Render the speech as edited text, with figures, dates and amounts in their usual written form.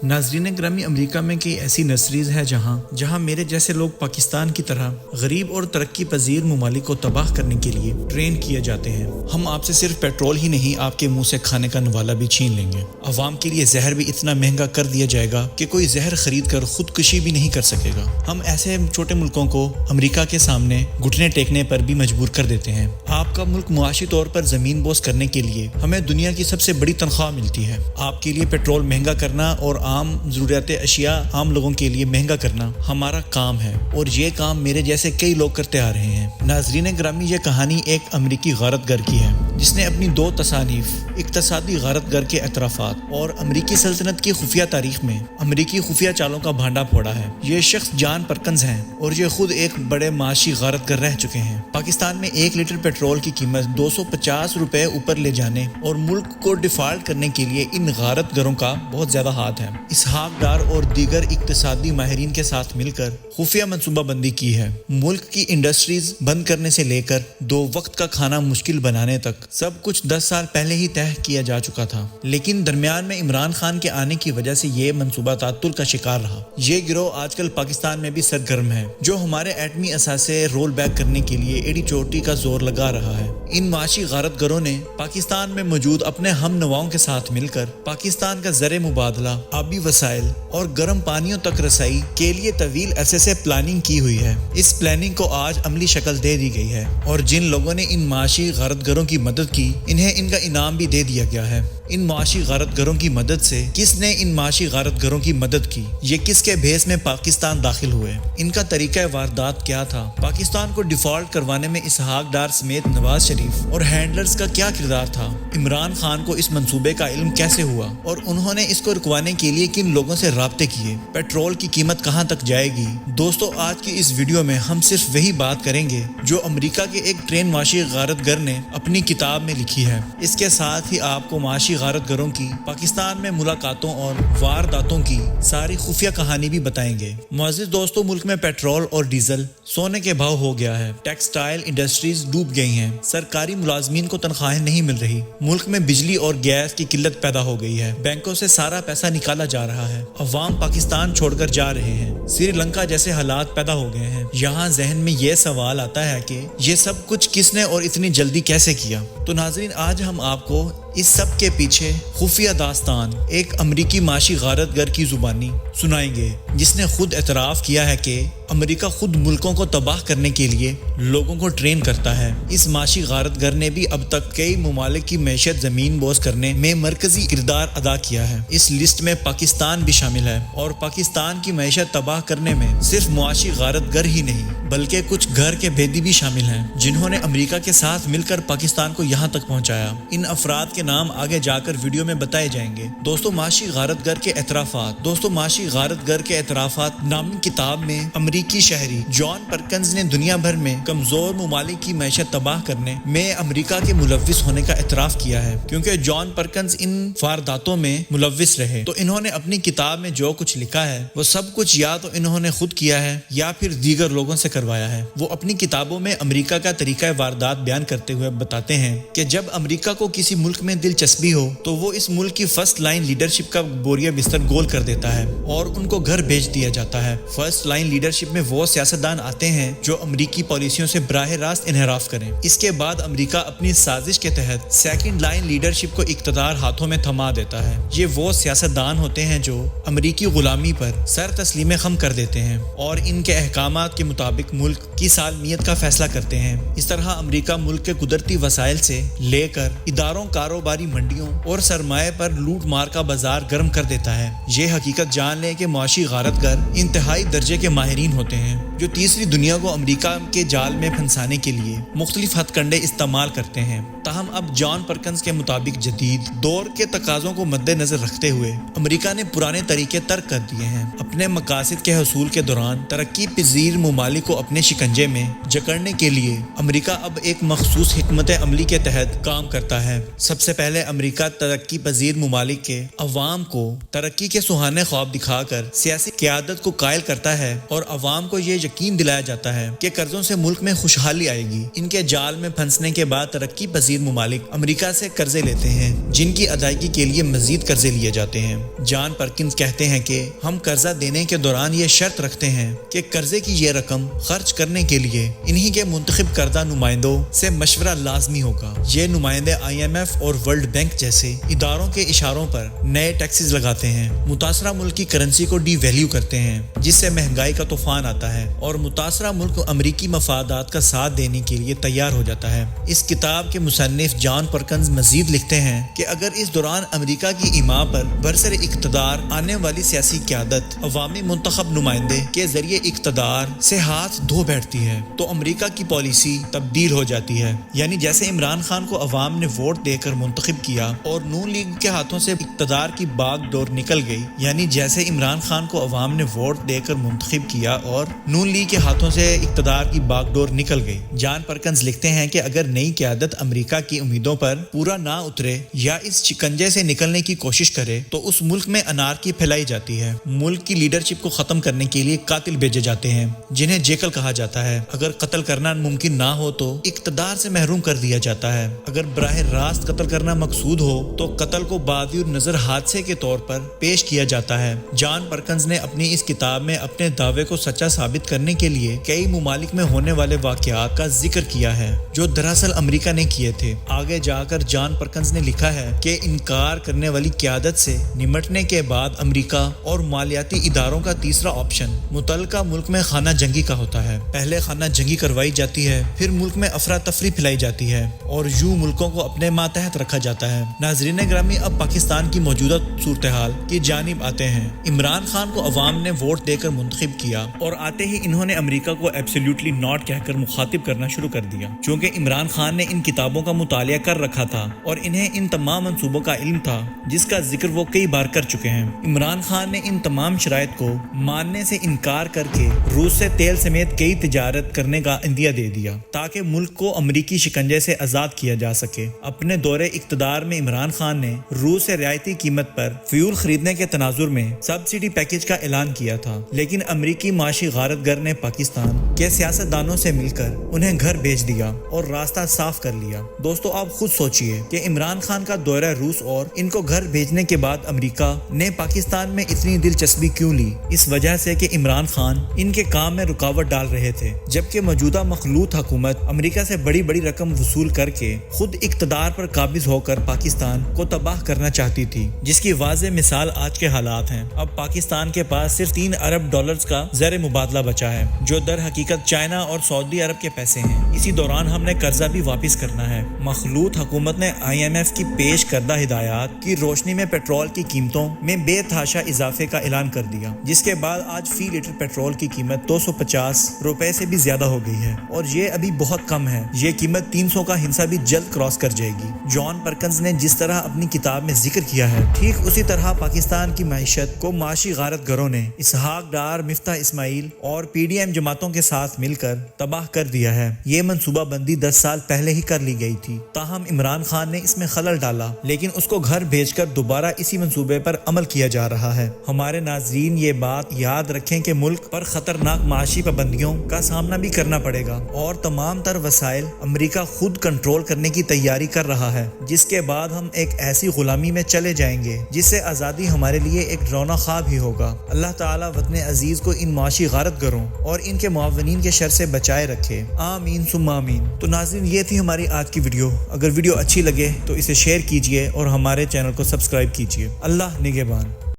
ناظرین گرامی، امریکہ میں کئی ایسی نرسریز ہیں جہاں میرے جیسے لوگ پاکستان کی طرح غریب اور ترقی پذیر ممالک کو تباہ کرنے کے لیے ٹرین کیے جاتے ہیں۔ ہم آپ سے صرف پیٹرول ہی نہیں، آپ کے منہ سے کھانے کا نوالہ بھی چھین لیں گے۔ عوام کے لیے زہر بھی اتنا مہنگا کر دیا جائے گا کہ کوئی زہر خرید کر خودکشی بھی نہیں کر سکے گا۔ ہم ایسے چھوٹے ملکوں کو امریکہ کے سامنے گھٹنے ٹیکنے پر بھی مجبور کر دیتے ہیں۔ آپ کا ملک معاشی طور پر زمین بوس کرنے کے لیے ہمیں دنیا کی سب سے بڑی تنخواہ ملتی ہے۔ آپ کے لیے پیٹرول مہنگا کرنا اور عام ضروریات اشیاء عام لوگوں کے لیے مہنگا کرنا ہمارا کام ہے، اور یہ کام میرے جیسے کئی لوگ کرتے آ رہے ہیں۔ ناظرین گرامی، یہ کہانی ایک امریکی غارت گر کی ہے جس نے اپنی 2 تصانیف، اقتصادی غارت گر کے اعترافات اور امریکی سلطنت کی خفیہ تاریخ میں امریکی خفیہ چالوں کا بھانڈا پھوڑا ہے۔ یہ شخص جان پرکنز ہیں اور یہ خود ایک بڑے معاشی غارت گر رہ چکے ہیں۔ پاکستان میں 1 لیٹر پیٹرول کی قیمت 250 روپے اوپر لے جانے اور ملک کو ڈیفالٹ کرنے کے لیے ان غارت گروں کا بہت زیادہ ہاتھ ہے۔ اسحاق ڈار اور دیگر اقتصادی ماہرین کے ساتھ مل کر خفیہ منصوبہ بندی کی ہے۔ ملک کی انڈسٹریز بند کرنے سے لے کر 2 وقت کا کھانا مشکل بنانے تک سب کچھ 10 سال پہلے ہی طے کیا جا چکا تھا، لیکن درمیان میں عمران خان کے آنے کی وجہ سے یہ منصوبہ تعطل کا شکار رہا۔ یہ گروہ آج کل پاکستان میں بھی سرگرم ہے، جو ہمارے ایٹمی اثاثے رول بیک کرنے کے لیے ایڑی چوٹی کا زور لگا رہا ہے۔ ان معاشی غارت گروں نے پاکستان میں موجود اپنے ہم نواؤں کے ساتھ مل کر پاکستان کا زر مبادلہ، آبی وسائل اور گرم پانیوں تک رسائی کے لیے طویل عرصے سے پلاننگ کی ہوئی ہے۔ اس پلاننگ کو آج عملی شکل دے دی گئی ہے، اور جن لوگوں نے ان معاشی غارت گروں کی مدد کی، انہیں ان کا انعام بھی دے دیا گیا ہے۔ ان معاشی غارت گروں کی مدد سے کس نے ان معاشی غارت گروں کی مدد کی؟ یہ کس کے بھیس میں پاکستان داخل ہوئے؟ ان کا طریقہ واردات کیا تھا؟ پاکستان کو ڈیفالٹ کروانے میں اسحاق ڈار سمیت نواز شریف اور ہینڈلرز کا کیا کردار تھا؟ عمران خان کو اس منصوبے کا علم کیسے ہوا اور انہوں نے اس کو رکوانے کے لیے کن لوگوں سے رابطے کیے؟ پیٹرول کی قیمت کہاں تک جائے گی؟ دوستو، آج کی اس ویڈیو میں ہم صرف وہی بات کریں گے جو امریکہ کے ایک ٹرین معاشی غارت گر نے اپنی کتاب میں لکھی ہے۔ اس کے ساتھ ہی آپ کو معاشی غارت گروں کی پاکستان میں ملاقاتوں اور وارداتوں کی ساری خفیہ کہانی بھی بتائیں گے۔ معزز دوستو، ملک میں پیٹرول اور ڈیزل سونے کے بھاؤ ہو گیا ہے، ٹیکسٹائل انڈسٹریز ڈوب گئی ہیں، سرکاری ملازمین کو تنخواہیں نہیں مل رہی، ملک میں بجلی اور گیس کی قلت پیدا ہو گئی ہے، بینکوں سے سارا پیسہ نکالا جا رہا ہے، عوام پاکستان چھوڑ کر جا رہے ہیں، سری لنکا جیسے حالات پیدا ہو گئے ہیں۔ یہاں ذہن میں یہ سوال آتا ہے کہ یہ سب کچھ کس نے اور اتنی جلدی کیسے کیا؟ تو ناظرین، آج ہم آپ کو اس سب کے پیچھے خفیہ داستان ایک امریکی معاشی غارت گر کی زبانی سنائیں گے، جس نے خود اعتراف کیا ہے کہ امریکہ خود ملکوں کو تباہ کرنے کے لیے لوگوں کو ٹرین کرتا ہے۔ اس معاشی غارت گر نے بھی اب تک کئی ممالک کی معیشت زمین بوس کرنے میں مرکزی کردار ادا کیا ہے۔ اس لسٹ میں پاکستان بھی شامل ہے، اور پاکستان کی معیشت تباہ کرنے میں صرف معاشی غارت گر ہی نہیں بلکہ کچھ گھر کے بھیدی بھی شامل ہیں، جنہوں نے امریکہ کے ساتھ مل کر پاکستان کو یہاں تک پہنچایا۔ ان افراد کے نام آگے جا کر ویڈیو میں بتائے جائیں گے۔ دوستو، معاشی غارت گر کے اعترافات معاشی غارت گر کے اعترافات نامی کتاب میں امریکی شہری جان پرکنز نے دنیا بھر میں کمزور ممالک کی معیشت تباہ کرنے میں امریکہ کے ملوث ہونے کا اعتراف کیا ہے۔ کیونکہ جان پرکنز ان وارداتوں میں ملوث رہے، تو انہوں نے اپنی کتاب میں جو کچھ لکھا ہے وہ سب کچھ یا تو انہوں نے خود کیا ہے یا پھر دیگر لوگوں سے کروایا ہے۔ وہ اپنی کتابوں میں امریکہ کا طریقہ واردات بیان کرتے ہوئے بتاتے ہیں کہ جب امریکہ کو کسی ملک میں دلچسپی ہو تو وہ اس ملک کی فرسٹ لائن لیڈرشپ کا بوریا بستر گول کر دیتا ہے اور ان کو گھر بھیج دیا جاتا ہے۔ فرسٹ لائن لیڈرشپ میں وہ سیاستدان آتے ہیں جو امریکی پالیسیوں سے براہ راست انحراف کریں۔ اس کے بعد امریکہ اپنی سازش کے تحت سیکنڈ لائن لیڈرشپ کو اقتدار ہاتھوں میں تھما دیتا ہے۔ یہ وہ سیاستدان ہوتے ہیں جو امریکی غلامی پر سر تسلیم خم کر دیتے ہیں اور ان کے احکامات کے مطابق ملک کی سالمیت کا فیصلہ کرتے ہیں۔ اس طرح امریکہ ملک کے قدرتی وسائل سے لے کر اداروں، کاروباری منڈیوں اور سرمایہ پر لوٹ مار کا بازار گرم کر دیتا ہے۔ یہ حقیقت جان لیں کہ معاشی غارت گر انتہائی درجے کے ماہرین ہوتے ہیں جو تیسری دنیا کو امریکہ کے جال میں پھنسانے کے لیے مختلف ہتھ کنڈے استعمال کرتے ہیں۔ تاہم اب جان پرکنز کے مطابق جدید دور کے تقاضوں کو مد نظر رکھتے ہوئے امریکہ نے پرانے طریقے ترک کر دیے ہیں۔ اپنے مقاصد کے حصول کے دوران ترقی پذیر ممالک کو اپنے شکنجے میں جکڑنے کے لیے امریکہ اب ایک مخصوص حکمت عملی کے تحت کام کرتا ہے۔ سب سے سے پہلے امریکہ ترقی پذیر ممالک کے عوام کو ترقی کے سہانے خواب دکھا کر سیاسی قیادت کو قائل کرتا ہے اور عوام کو یہ یقین دلایا جاتا ہے کہ قرضوں سے ملک میں خوشحالی آئے گی۔ ان کے جال میں پھنسنے کے بعد ترقی پذیر ممالک امریکہ سے قرضے لیتے ہیں، جن کی ادائیگی کے لیے مزید قرضے لیے جاتے ہیں۔ جان پرکنز کہتے ہیں کہ ہم قرضہ دینے کے دوران یہ شرط رکھتے ہیں کہ قرضے کی یہ رقم خرچ کرنے کے لیے انہی کے منتخب کردہ نمائندوں سے مشورہ لازمی ہوگا۔ یہ نمائندے IMF اور ورلڈ بینک جیسے اداروں کے اشاروں پر نئے ٹیکسز لگاتے ہیں، متاثرہ ملک کی کرنسی کو ڈی ویلیو کرتے ہیں، جس سے مہنگائی کا طوفان آتا ہے اور متاثرہ ملک امریکی مفادات کا ساتھ دینے کے لیے تیار ہو جاتا ہے۔ اس کتاب کے مصنف جان پرکنز مزید لکھتے ہیں کہ اگر اس دوران امریکہ کی ایما پر برسر اقتدار آنے والی سیاسی قیادت عوامی منتخب نمائندے کے ذریعے اقتدار سے ہاتھ دھو بیٹھتی ہے تو امریکہ کی پالیسی تبدیل ہو جاتی ہے۔ یعنی جیسے عمران خان کو عوام نے ووٹ دے کر منتخب کیا اور نون لیگ کے ہاتھوں سے اقتدار کی باغ ڈور نکل گئی، یعنی جیسے عمران خان کو عوام نے ووٹ دے کر منتخب کیا اور نون لیگ کے ہاتھوں سے اقتدار کی باغ ڈور نکل گئی۔ جان پرکنز لکھتے ہیں کہ اگر نئی قیادت امریکہ کی امیدوں پر پورا نہ اترے یا اس شکنجے سے نکلنے کی کوشش کرے تو اس ملک میں انارکی پھیلائی جاتی ہے۔ ملک کی لیڈرشپ کو ختم کرنے کے لیے قاتل بھیجے جاتے ہیں، جنہیں جیکل کہا جاتا ہے۔ اگر قتل کرنا ممکن نہ ہو تو اقتدار سے محروم کر دیا جاتا ہے۔ اگر براہ راست قتل کرنا مقصود ہو تو قتل کو بادی نظر حادثے کے طور پر پیش کیا جاتا ہے۔ جان پرکنز نے اپنی اس کتاب میں اپنے دعوے کو سچا ثابت کرنے کے لیے کئی ممالک میں ہونے والے واقعات کا ذکر کیا ہے جو دراصل امریکہ نے کیے تھے۔ آگے جا کر جان پرکنز نے لکھا ہے کہ انکار کرنے والی قیادت سے نمٹنے کے بعد امریکہ اور مالیاتی اداروں کا تیسرا آپشن متعلقہ ملک میں خانہ جنگی کا ہوتا ہے۔ پہلے خانہ جنگی کروائی جاتی ہے، پھر ملک میں افراتفری پھیلائی جاتی ہے اور یوں ملکوں کو اپنے ماتحت رکھا جاتا ہے۔ ناظرین گرامی، اب پاکستان کی موجودہ صورتحال کی جانب آتے ہیں۔ عمران خان کو عوام نے ووٹ دے کر منتخب کیا اور آتے ہی انہوں نے امریکہ کو ایبسلیوٹلی ناٹ کہہ کر مخاطب کرنا شروع کر دیا، چونکہ عمران خان نے ان کتابوں کا مطالعہ کر رکھا تھا اور انہیں ان تمام منصوبوں کا علم تھا جس کا ذکر وہ کئی بار کر چکے ہیں۔ عمران خان نے ان تمام شرائط کو ماننے سے انکار کر کے روس سے تیل سمیت کئی تجارت کرنے کا عندیہ دے دیا تاکہ ملک کو امریکی شکنجے سے آزاد کیا جا سکے۔ اپنے دورے اقتدار میں عمران خان نے روس سے رعایتی قیمت پر فیول خریدنے کے تناظر میں سبسڈی پیکج کا اعلان کیا تھا، لیکن امریکی معاشی غارت گر نے پاکستان کے سیاستدانوں سے مل کر انہیں گھر بھیج دیا اور راستہ صاف کر لیا۔ دوستو، آپ خود سوچئے کہ عمران خان کا دورہ روس اور ان کو گھر بھیجنے کے بعد امریکہ نے پاکستان میں اتنی دلچسپی کیوں لی؟ اس وجہ سے کہ عمران خان ان کے کام میں رکاوٹ ڈال رہے تھے، جبکہ موجودہ مخلوط حکومت امریکہ سے بڑی بڑی رقم وصول کر کے خود اقتدار پر قابض ہو کر پاکستان کو تباہ کرنا چاہتی تھی، جس کی واضح مثال آج کے حالات ہیں۔ اب پاکستان کے پاس صرف $3 ارب کا زر مبادلہ بچا ہے، جو در حقیقت چائنا اور سعودی عرب کے پیسے ہیں۔ اسی دوران ہم نے قرضہ بھی واپس کرنا ہے۔ مخلوط حکومت نے IMF کی پیش کردہ ہدایات کی روشنی میں پیٹرول کی قیمتوں میں بے تحاشا اضافے کا اعلان کر دیا، جس کے بعد آج فی لیٹر پیٹرول کی قیمت $250 سے بھی زیادہ ہو گئی ہے اور یہ ابھی بہت کم ہے۔ یہ قیمت 300 کا ہنسا بھی جلد کراس کر جائے گی۔ جان پرکنز نے جس طرح اپنی کتاب میں ذکر کیا ہے، ٹھیک اسی طرح پاکستان کی معیشت کو معاشی غارت گروں نے اسحاق ڈار، مفتاح اسماعیل اور PDM جماعتوں کے ساتھ مل کر تباہ کر دیا ہے۔ یہ منصوبہ بندی 10 سال پہلے ہی کر لی گئی تھی، تاہم عمران خان نے اس میں خلل ڈالا، لیکن اس کو گھر بھیج کر دوبارہ اسی منصوبے پر عمل کیا جا رہا ہے۔ ہمارے ناظرین یہ بات یاد رکھیں کہ ملک پر خطرناک معاشی پابندیوں کا سامنا بھی کرنا پڑے گا اور تمام تر وسائل امریکہ خود کنٹرول کرنے کی تیاری کر رہا ہے، جس کے بعد ہم ایک ایسی غلامی میں چلے جائیں گے جس سے آزادی ہمارے لیے ایک ڈراؤنا خواب ہی ہوگا۔ اللہ تعالیٰ وطن عزیز کو ان معاشی غارت گروں اور ان کے معاونین کے شر سے بچائے رکھے، آمین ثم آمین۔ تو ناظرین، یہ تھی ہماری آج کی ویڈیو۔ اگر ویڈیو اچھی لگے تو اسے شیئر کیجئے اور ہمارے چینل کو سبسکرائب کیجئے۔ اللہ نگہبان۔